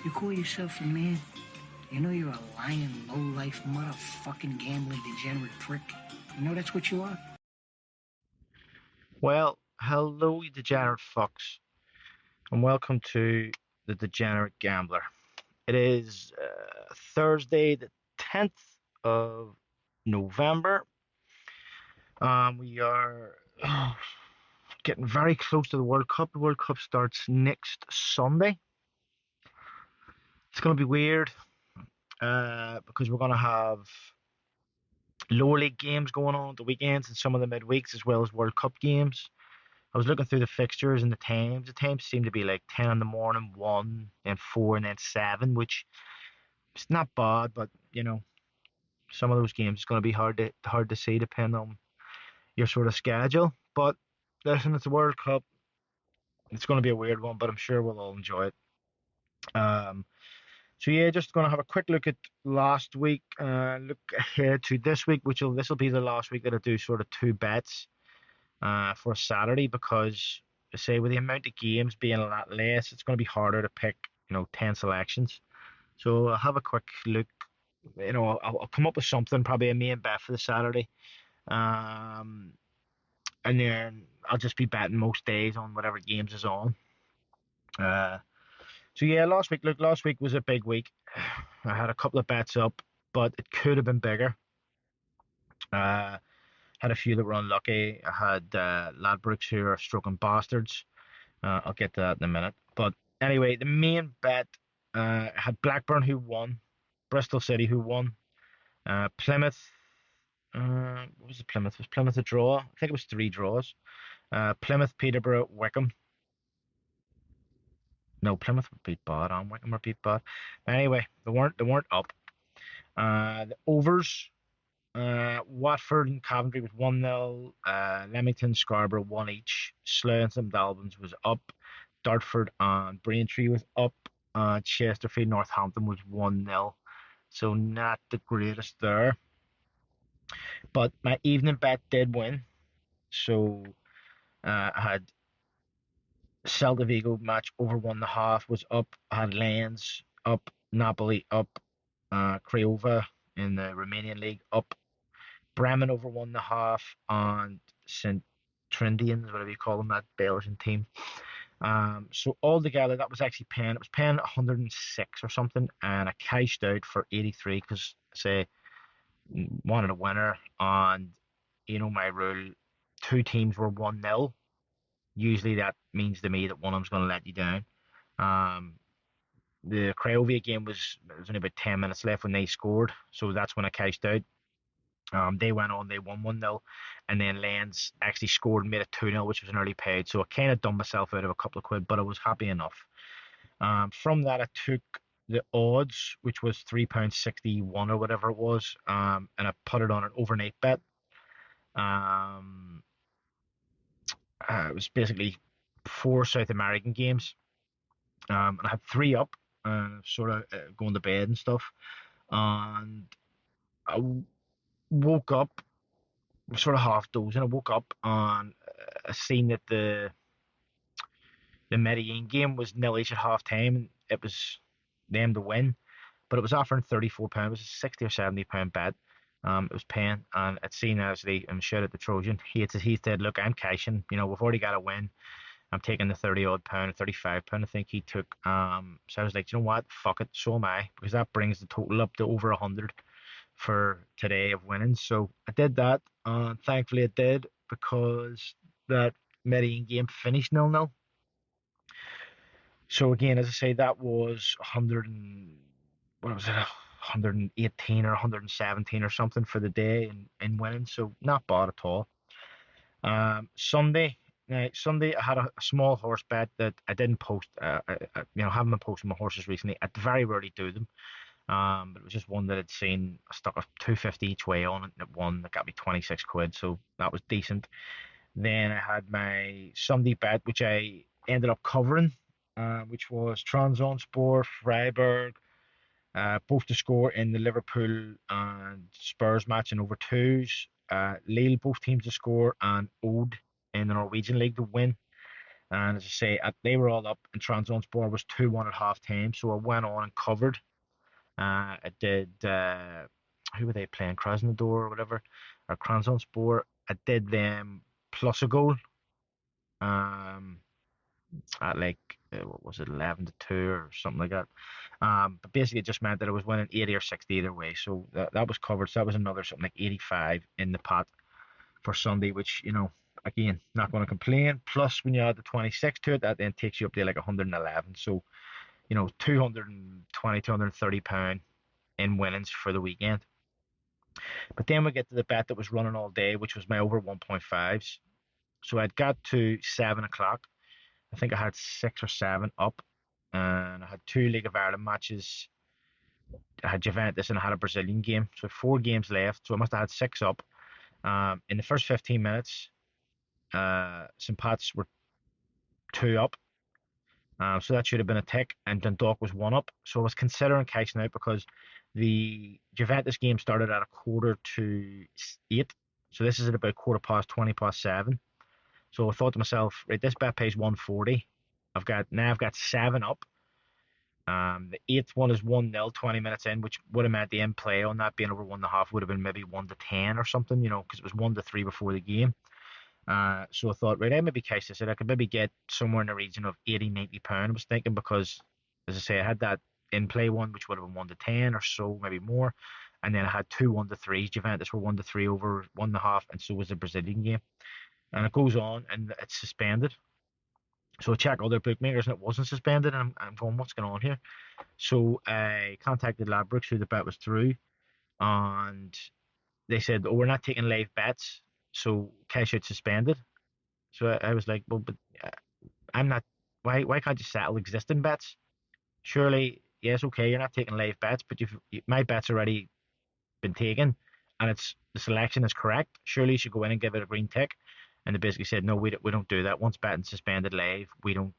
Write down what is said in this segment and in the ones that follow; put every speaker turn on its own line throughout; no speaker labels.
You call yourself a man? You know you're a lying, low-life, motherfucking gambling degenerate prick. You know that's what you are?
Well, hello, you degenerate fucks, and welcome to the Degenerate Gambler. It is Thursday, the 10th of November. We are getting very close to the World Cup. The World Cup starts next Sunday. It's going to be weird because we're going to have lower league games going on at the weekends and some of the midweeks, as well as World Cup games. I was looking through the fixtures and the times. The times seem to be like 10 in the morning, 1, then 4, and then 7, which is not bad, but some of those games is going to be hard to see depending on your sort of schedule. But listen, it's a World Cup. It's going to be a weird one, but I'm sure we'll all enjoy it. Um, so yeah, just going to have a quick look at last week, look ahead to this week, this will be the last week that I do sort of two bets for Saturday because, say, with the amount of games being a lot less, it's going to be harder to pick, 10 selections. So I'll have a quick look. I'll come up with something, probably a main bet for the Saturday. Um, and then I'll just be betting most days on whatever games is on. Uh, so yeah, last week was a big week. I had a couple of bets up, but it could have been bigger. Uh, had a few that were unlucky. I had Ladbrokes who are stroking bastards. I'll get to that in a minute. But anyway, the main bet had Blackburn who won, Bristol City who won, Plymouth. What was it? Plymouth? Was Plymouth a draw? I think it was three draws. Plymouth, Peterborough, Wycombe. No, Plymouth would beat Bath, and Wycombe would beat Bath. Anyway, they weren't up. The overs. Watford and Coventry was 1-0. Leamington, Scarborough 1 each. Slough and St Albans was up. Dartford and Braintree was up. Chesterfield, Northampton was 1-0. So not the greatest there. But my evening bet did win. So I had Celta Vigo match over 1.5 was up. I had Lens up. Napoli up. Craiova in the Romanian league up. Bremen over 1.5 and St. Trindians, whatever you call them, that Belgian team. So altogether, that was actually paying. It was paying 106 or something, and I cashed out for 83 because say wanted a winner, and my rule, two teams were 1-0. Usually that means to me that one of them's going to let you down. Um, the Craiova game there was only about 10 minutes left when they scored, so that's when I cashed out. They went on, they won 1-0, and then Lens actually scored and made it 2-0, which was an early paid. So I kind of done myself out of a couple of quid, but I was happy enough. From that, I took the odds, which was £3.61 or whatever it was, and I put it on an overnight bet. Um, it was basically four South American games, and I had three up, sort of going to bed and stuff. And I woke up sort of half dozing. I woke up and I seen that the Medellin game was nil each at half time, and it was them to win, but it was offering £34. It was a £60 or £70 bet. It was paying, and it's seen as and shout at the Trojan. He said, "Look, I'm cashing. We've already got a win. I'm taking the 30 odd pound, £35. I think he took. So I was like, you know what? Fuck it. So am I, because that brings the total up to over 100 for today of winning. So I did that, and thankfully it did because that Medellin game finished 0-0. So again, as I say, that was 100 and what was it, 118 or 117 or something for the day in winning. So not bad at all. Sunday. Now, Sunday, I had a small horse bet that I didn't post. Haven't been posting my horses recently. I very rarely do them. But it was just one that I'd seen. I stuck a 250 each way on it, and it won. That got me 26 quid, so that was decent. Then I had my Sunday bet, which I ended up covering, which was Trabzonspor, Freiburg, both to score in the Liverpool and Spurs match in over twos. Lille, both teams to score, and Ode in the Norwegian league to win. And as I say, they were all up, and Trabzonspor was 2-1 at half time. So I went on and covered. I did, who were they playing? Krasnodar or whatever, or Trabzonspor. I did them plus a goal. Um, at like, what was it, 11-2 or something like that. But basically, it just meant that I was winning 80 or 60 either way. So that was covered. So that was another something like 85 in the pot for Sunday, which, again, not going to complain. Plus, when you add the 26 to it, that then takes you up to like 111. So, 220, £230 in winnings for the weekend. But then we get to the bet that was running all day, which was my over 1.5s. So I'd got to 7 o'clock. I think I had 6 or 7 up, and I had two League of Ireland matches. I had Juventus and I had a Brazilian game. So 4 games left. So I must have had 6 up. In the first 15 minutes, St. Pat's were 2 up. So that should have been a tick, and Dundalk was 1 up. So I was considering cashing out because the Juventus game started at 7:45. So this is at about 7:20. So I thought to myself, right, this bet pays 140. I've got 7 up. The eighth one is 1-0, 20 minutes in, which would have meant the in play on that being over 1.5 would have been maybe 1-10 or something, because it was 1-3 before the game. So I thought, right, I maybe cash this out. I could maybe get somewhere in the region of 80, £90. I was thinking because, as I say, I had that in play one, which would have been 1-10 or so, maybe more. And then I had two 1-3s. Juventus were 1-3 over 1.5, and so was the Brazilian game. And it goes on, and it's suspended. So I check other bookmakers, and it wasn't suspended. And I'm going, what's going on here? So I contacted Ladbrokes, who the bet was through, and they said, "Oh, we're not taking live bets, so cash out suspended." So I was like, "Well, but uh, I'm not. Why can't you settle existing bets? Surely, yes, okay, you're not taking live bets, but my bet's already been taken, and the selection is correct. Surely you should go in and give it a green tick." And they basically said, "No, we don't do that. Once betting suspended live, we don't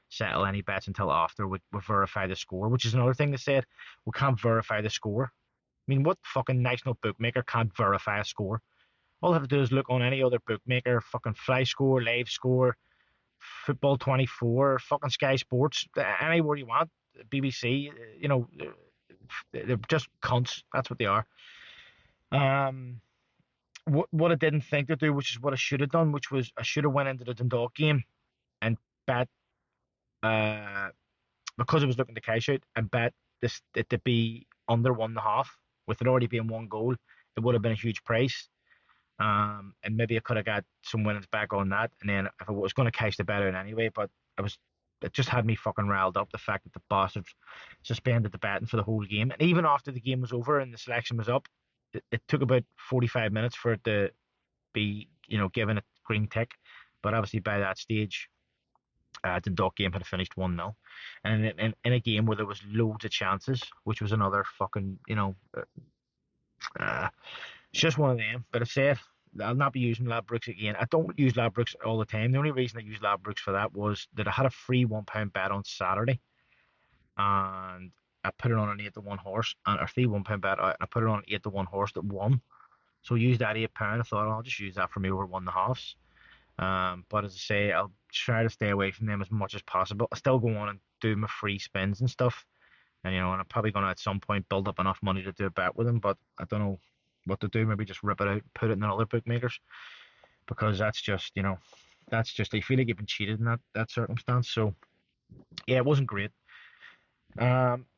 settle any bets until after we verify the score." Which is another thing they said, we can't verify the score. I mean, what fucking national bookmaker can't verify a score? All I have to do is look on any other bookmaker, fucking Fly Score, Live Score, Football 24, fucking Sky Sports, anywhere you want, BBC, they're just cunts. That's what they are. Um, what I didn't think to do, which is what I should have done, which was I should have went into the Dundalk game and bet, uh, because I was looking to cash out, and bet this it to be under 1.5, with it already being 1 goal. It would have been a huge price. And maybe I could have got some winnings back on that. And then if I was going to cash the bet out anyway, but it just had me fucking riled up, the fact that the bastards suspended the betting for the whole game. And even after the game was over and the selection was up, it took about 45 minutes for it to be, given a green tick. But obviously by that stage, the Dundalk game had finished 1-0. And in a game where there was loads of chances, which was another fucking, it's just one of them. But I said I'll not be using Ladbrokes again. I don't use Ladbrokes all the time. The only reason I used Ladbrokes for that was that I had a free £1 bet on Saturday, and I put it on an 8-1 horse, and a free £1 bet, and I put it on an 8-1 horse that won. So I used that £8. I thought, I'll just use that for me over 1.5s. But as I say, I'll try to stay away from them as much as possible. I still go on and do my free spins and stuff, and and I'm probably gonna at some point build up enough money to do a bet with them. But I don't know what to do. Maybe just rip it out, put it in other bookmakers, because that's just you feel like you've been cheated in that circumstance. So yeah, it wasn't great.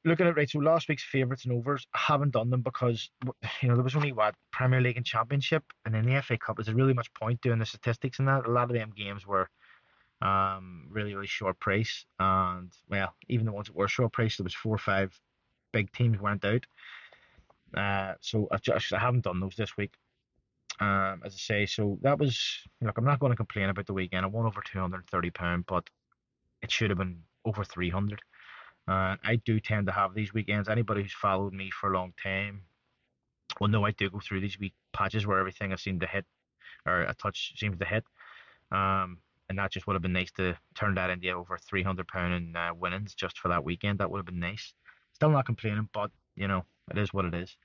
Looking at right, so last week's favourites and overs, I haven't done them because there was only what Premier League and Championship, and then the FA Cup. Is there really much point doing the statistics in that? A lot of them games were really really short price, and well, even the ones that were short price, there was 4 or 5 big teams went out. So I haven't done those this week. As I say, so that was, look, I'm not going to complain about the weekend. I won over £230, but it should have been over 300. I do tend to have these weekends. Anybody who's followed me for a long time will know I do go through these week patches where everything I seem to hit, or a touch seems to hit. And that just would have been nice to turn that into over £300 in winnings just for that weekend. That would have been nice. Still not complaining, but it is what it is.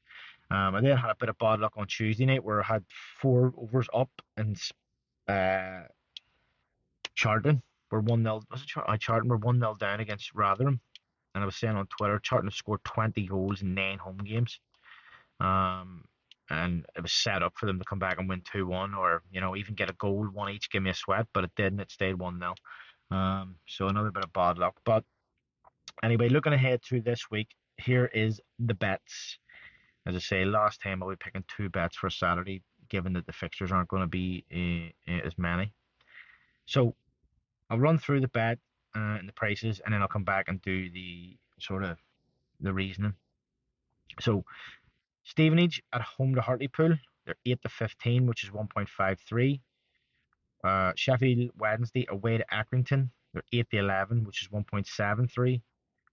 I then had a bit of bad luck on Tuesday night where I had 4 overs up, and Charlton were 1-0. Was it Charlton were 1-0 down against Rotherham, and I was saying on Twitter, Charlton have scored 20 goals in 9 home games. Um, and it was set up for them to come back and win 2-1, or even get a goal, one each, give me a sweat, but it didn't. It stayed 1-0. So another bit of bad luck. But anyway, looking ahead to this week, here is the bets. As I say, last time I'll be picking 2 bets for Saturday, given that the fixtures aren't going to be as many. So I'll run through the bet and the prices, and then I'll come back and do the sort of the reasoning. So Stevenage at home to Hartlepool, they're 8 to 15, which is 1.53. Sheffield Wednesday away to Accrington, they're 8 to 11, which is 1.73.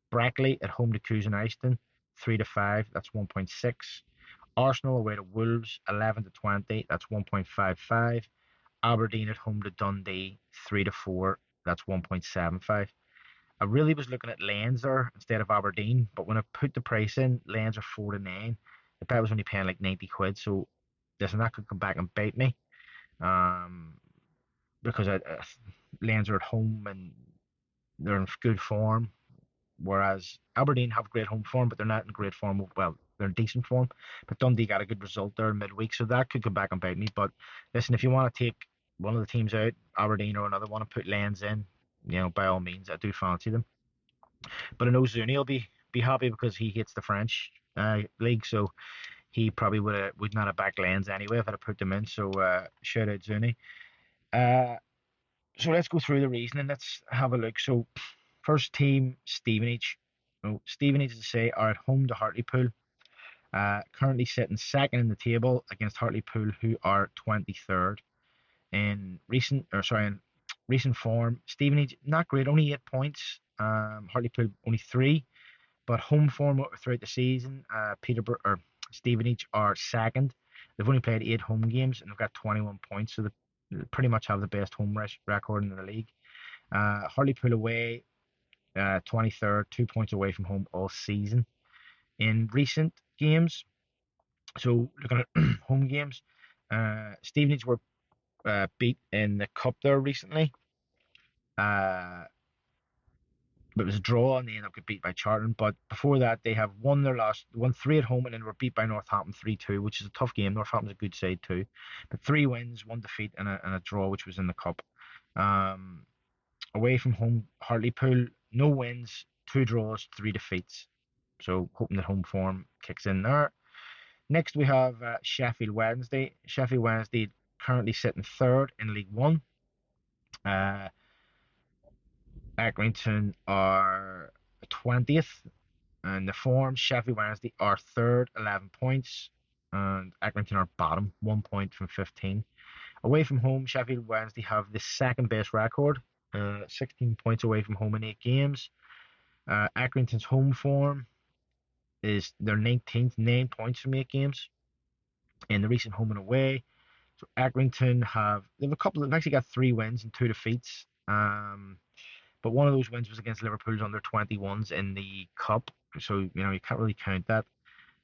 Brackley at home to Curzon-Ashton, 3 to 5, that's 1.6. Arsenal away to Wolves, 11 to 20, that's 1.55. Aberdeen at home to Dundee, 3 to 4, that's 1.75. I really was looking at Lens there instead of Aberdeen, but when I put the price in, Lens are 4 to 9. The bet was only paying like 90 quid, so listen, that could come back and bite me. Um, because Lens are at home and they're in good form, whereas Aberdeen have great home form, but they're not in great form. Well, they're in decent form, but Dundee got a good result there midweek, so that could come back and bite me. But listen, if you want to take one of the teams out, Aberdeen or another one, and put Lens in, by all means, I do fancy them. But I know Zuni will be happy because he hates the French league, so he probably would not have backed Lens anyway if I'd have put them in. So shout out Zuni. Uh, so let's go through the reasoning. Let's have a look. So first team, Stevenage. Oh, Stevenage, as I say, are at home to Hartlepool. Currently sitting second in the table against Hartlepool, who are 23rd. In recent form, Stevenage not great, only 8 points. Hartlepool only 3, but home form throughout the season, Peterborough or Stevenage are second. They've only played 8 home games and they've got 21 points, so they pretty much have the best home record in the league. Hartlepool away, 23rd, 2 points away from home all season. In recent games, so looking at home games, Stevenage were beat in the cup there recently. But it was a draw and they ended up getting beat by Charlton. But before that, they have won 3 at home and then were beat by Northampton 3-2, which is a tough game. Northampton's a good side too. But 3 wins, 1 defeat, and a draw, which was in the cup. Away from home, Hartlepool, no wins, 2 draws, 3 defeats. So hoping that home form kicks in there. Next, we have Sheffield Wednesday. Sheffield Wednesday currently sitting third in League One. Accrington are 20th in the form. Sheffield Wednesday are third, 11 points, and Accrington are bottom, 1 point from 15. Away from home, Sheffield Wednesday have the second best record, 16 points away from home in 8 games. Accrington's home form is their 19th, 9 points from 8 games in the recent home and away. So Accrington they've actually got 3 wins and 2 defeats. But one of those wins was against Liverpool's under 21s in the cup, so you can't really count that.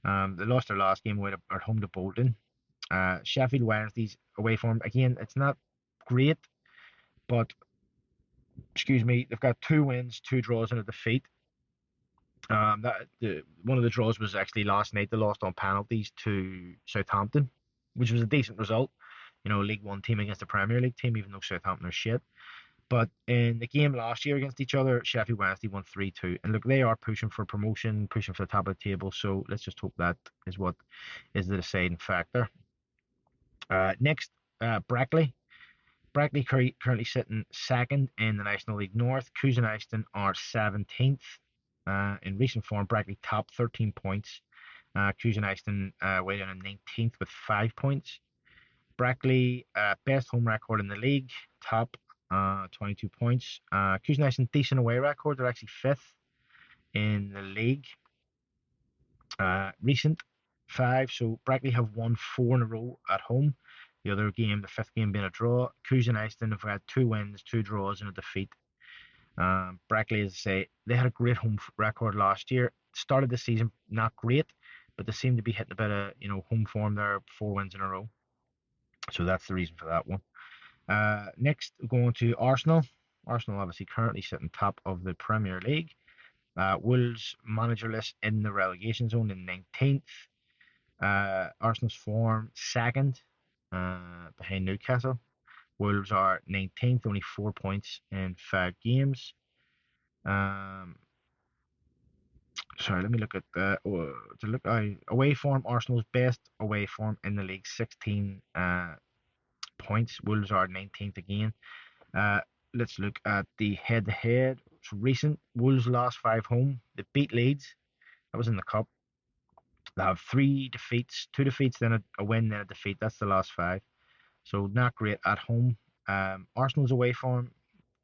They lost their last game away at home to Bolton. Sheffield Wednesday's away form again, it's not great, but they've got 2 wins, 2 draws, and a defeat. One of the draws was actually last night. They lost on penalties to Southampton, which was a decent result. League One team against a Premier League team, even though Southampton are shit. But in the game last year against each other, Sheffield Wednesday won 3-2. And look, they are pushing for promotion, pushing for the top of the table. So let's just hope that is what is the deciding factor. Next, Brackley. Brackley currently sitting second in the National League North. Curzon-Ashton are 17th. In recent form, Brackley top 13 points. Curzon-Ashton way down in 19th with 5 points. Brackley, best home record in the league, top 22 points. Curzon-Ashton, decent away record. They're actually 5th in the league. Recent 5, so Brackley have won 4 in a row at home. The other game, the 5th game, being a draw. Curzon-Ashton have had 2 wins, 2 draws, and a defeat. Brackley, as I say, they had a great home record last year. Started the season not great, but they seem to be hitting a bit of home form there, 4 wins in a row. So that's the reason for that one. Next, going to Arsenal. Arsenal obviously currently sitting top of the Premier League. Wolves managerless in the relegation zone in 19th. Arsenal's form second behind Newcastle. Wolves are 19th, only 4 points in 5 games. Sorry, let me look at away form. Arsenal's best away form in the league, 16 points. Wolves are 19th again. Let's look at the head-to-head. So recent Wolves lost 5 home. They beat Leeds. That was in the cup. They have 3 defeats, 2 defeats, then a win, then a defeat. That's the last 5. So not great at home. Arsenal's away form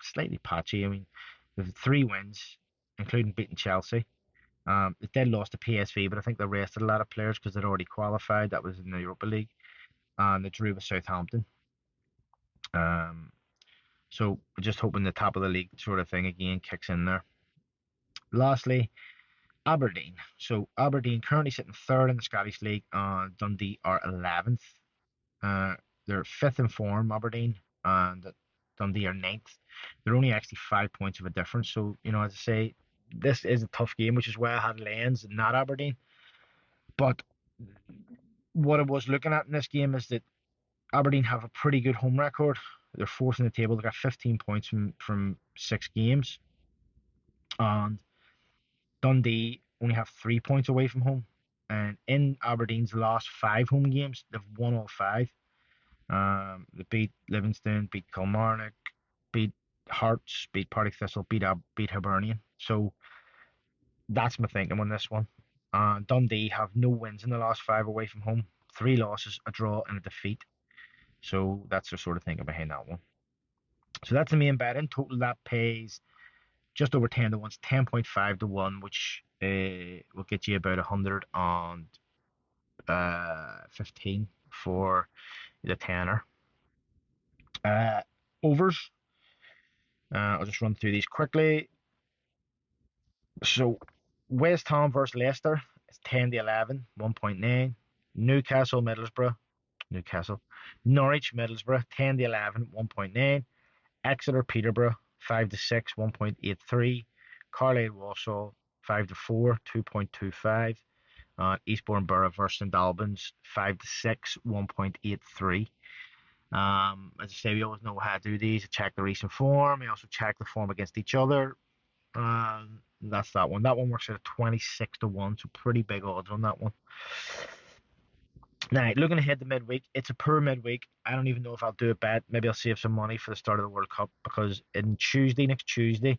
slightly patchy. I mean, they've 3 wins, including beating Chelsea. They did lost to PSV, but I think they rested a lot of players because they'd already qualified. That was in the Europa League, and they drew with Southampton. So we're just hoping the top of the league sort of thing again kicks in there. Lastly, Aberdeen. So Aberdeen currently sitting third in the Scottish League, and Dundee are 11th. They're fifth in form, Aberdeen, and Dundee are 9th. They're only actually 5 points of a difference. So, you know, as I say, this is a tough game, which is why I had Lens and not Aberdeen. But what I was looking at in this game is that Aberdeen have a pretty good home record. They're fourth in the table. They got 15 points from 6 games. And Dundee only have 3 points away from home. And in Aberdeen's last 5 home games, they've won all 5. They beat Livingston, beat Kilmarnock, beat Hearts, beat Partick Thistle, beat Hibernian. So that's my thinking on this one. Dundee have no wins in the last 5 away from home, 3 losses, a draw, and a defeat. So that's the sort of thinking behind that one. So that's the main bet. In total, that pays just over 10 to 1, 10.5 to 1, which will get you about 115 for the tenner. Overs. I'll just run through these quickly. So West Ham versus Leicester is 10 to 11, 1.9. Newcastle Middlesbrough. Norwich Middlesbrough 10 to 11, 1.9. Exeter Peterborough 5 to 6, 1.83. Carlisle Walsall 5 to 4, 2.25. Eastbourne Borough versus St Albans 5 to 6, 1.83. As I say, we always know how to do these. I check the recent form. We also check the form against each other. That's that one. That one works at a 26 to 1, so pretty big odds on that one. Now, looking ahead to midweek, it's a poor midweek. I don't even know if I'll do a bet. Maybe I'll save some money for the start of the World Cup, because next Tuesday,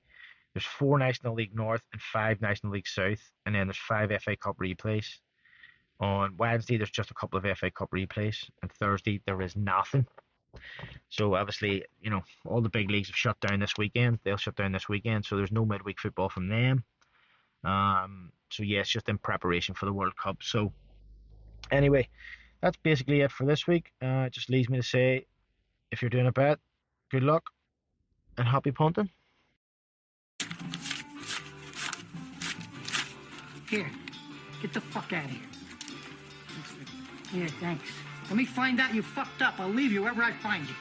there's 4 National League North and 5 National League South, and then there's 5 FA Cup replays. On Wednesday, there's just a couple of FA Cup replays, and Thursday, there is nothing. So obviously, you know, all the big leagues have shut down this weekend. They'll shut down this weekend, so there's no midweek football from them. So yeah, it's just in preparation for the World Cup. So anyway, that's basically it for this week. It just leaves me to say, if you're doing a bet, good luck and happy punting.
Here, get the fuck out of here. Here, thanks. Let me find out you fucked up. I'll leave you wherever I find you.